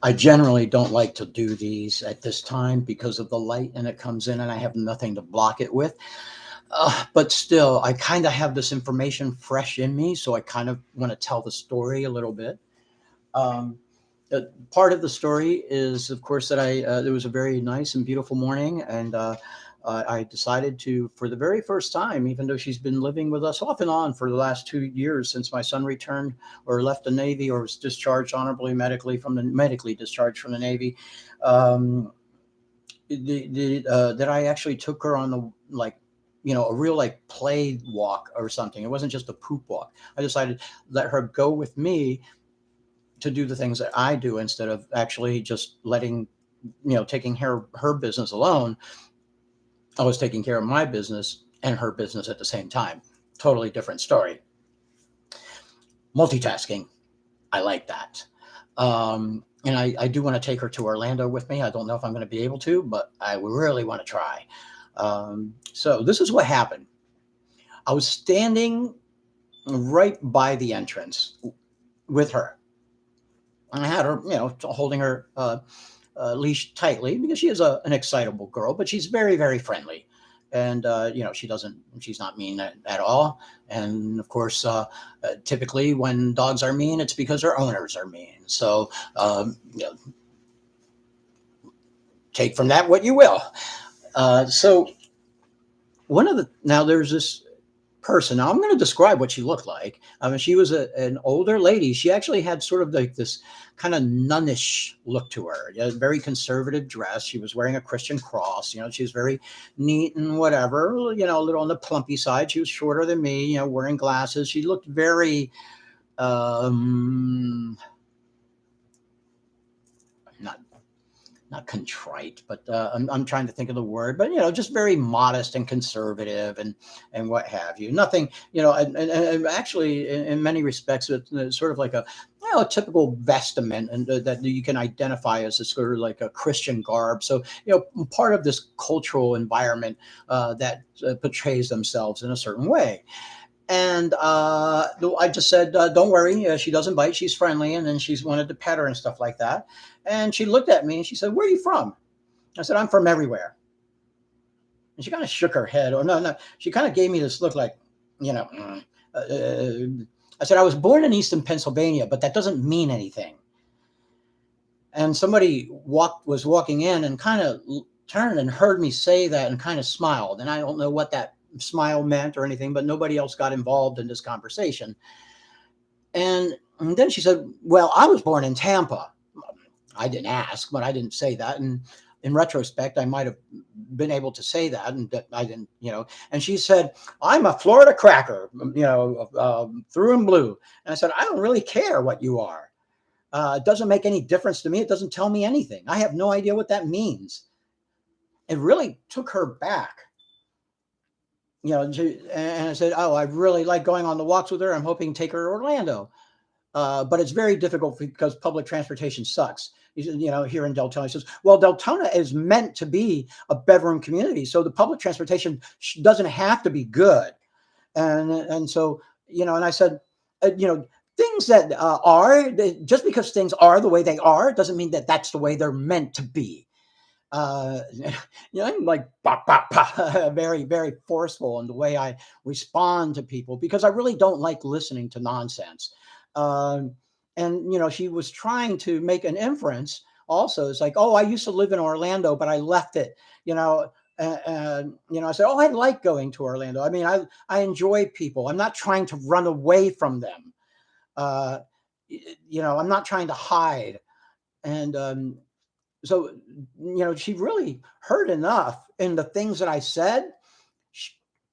I generally don't like to do these at this time because of the light and it comes in and I have nothing to block it with. But still, I kind of have this information fresh in me, so I kind of want to tell the story a little bit. Um, Part of the story is, of course, that it was a very nice and beautiful morning, and I decided to, for the very first time, even though she's been living with us off and on for the last 2 years since my son returned or left the Navy or was discharged honorably medically discharged from the Navy. Um, that I actually took her on the like a real like play walk or something. It wasn't just a poop walk. I decided let her go with me to do the things that I do instead of actually just letting taking care of her business alone. I was taking care of my business and her business at the same time. Totally different story. Multitasking. I like that. And I do want to take her to Orlando with me. I don't know if I'm going to be able to, but I really want to try. So this is what happened. I was standing right by the entrance with her. And I had her, holding her leash tightly because she is an excitable girl, but she's very, very friendly. And, she's not mean at all. And of course, typically when dogs are mean, it's because their owners are mean. So, take from that what you will. So now there's this person. Now I'm going to describe what she looked like. I mean, she was an older lady. She actually had sort of like this kind of nunnish look to her. Very conservative dress. She was wearing a Christian cross. She was very neat and whatever. A little on the plumpy side. She was shorter than me. Wearing glasses. She looked very. Not contrite, but I'm trying to think of the word, but just very modest and conservative and what have you. Nothing, and actually, in many respects, it's sort of like a typical vestment, and that you can identify as a sort of like a Christian garb. So part of this cultural environment that portrays themselves in a certain way. And I just said, don't worry, she doesn't bite. She's friendly. And then she's wanted to pet her and stuff like that. And she looked at me and she said, where are you from? I said, I'm from everywhere. And she kind of shook her head. Or no. She kind of gave me this look like, I said, I was born in Easton, Pennsylvania, but that doesn't mean anything. And somebody was walking in and kind of turned and heard me say that and kind of smiled. And I don't know what that smile meant or anything, but nobody else got involved in this conversation. And then she said, well, I was born in Tampa. I didn't ask, but I didn't say that. And in retrospect, I might have been able to say that, and I didn't, and she said, I'm a Florida cracker, through and blue. And I said, I don't really care what you are. It doesn't make any difference to me. It doesn't tell me anything. I have no idea what that means. It really took her back. And I said, oh, I really like going on the walks with her. I'm hoping to take her to Orlando. But it's very difficult because public transportation sucks. Here in Deltona, he says, well, Deltona is meant to be a bedroom community. So the public transportation doesn't have to be good. And so, and I said, things that are, just because things are the way they are, doesn't mean that that's the way they're meant to be. I'm like bah, bah, bah, very, very forceful in the way I respond to people because I really don't like listening to nonsense. And she was trying to make an inference. Also, it's like, oh, I used to live in Orlando, but I left it. I said, oh, I like going to Orlando. I mean, I enjoy people. I'm not trying to run away from them. I'm not trying to hide. And so, she really heard enough in the things that I said.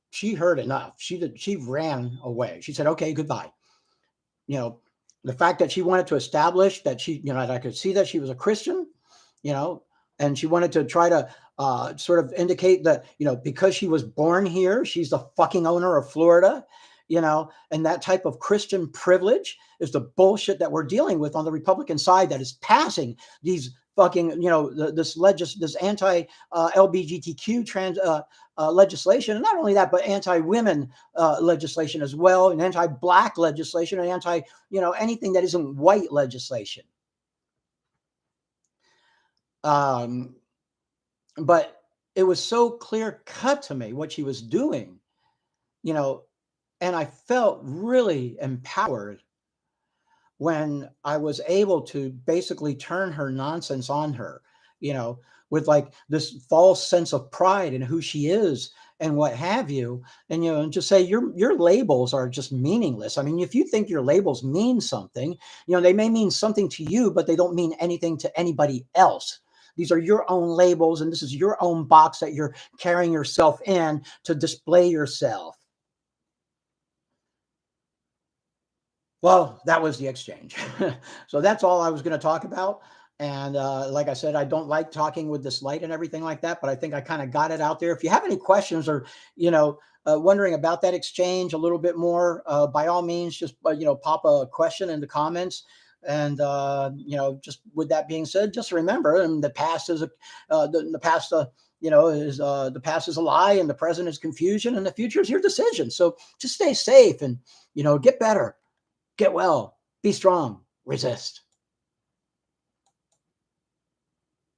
She heard enough. She ran away. She said, okay, goodbye. The fact that she wanted to establish that that I could see that she was a Christian, and she wanted to try to sort of indicate that, because she was born here, she's the fucking owner of Florida, and that type of Christian privilege is the bullshit that we're dealing with on the Republican side that is passing these fucking, this anti LGBTQ legislation, and not only that, but anti-women legislation as well, and anti-black legislation, and anything that isn't white legislation. Um, but it was so clear cut to me what she was doing, you know, and I felt really empowered when I was able to basically turn her nonsense on her, you know, with like this false sense of pride in who she is and what have you. And and just say your labels are just meaningless. I mean, if you think your labels mean something, they may mean something to you, but they don't mean anything to anybody else. These are your own labels, and this is your own box that you're carrying yourself in to display yourself. Well, that was the exchange. So that's all I was going to talk about. And like I said, I don't like talking with this light and everything like that, but I think I kind of got it out there. If you have any questions or, wondering about that exchange a little bit more, by all means, just, pop a question in the comments. And, just with that being said, just remember, and the past is the past, is the past is a lie, and the present is confusion, and the future is your decision. So just stay safe and, get better. Get well, be strong, resist.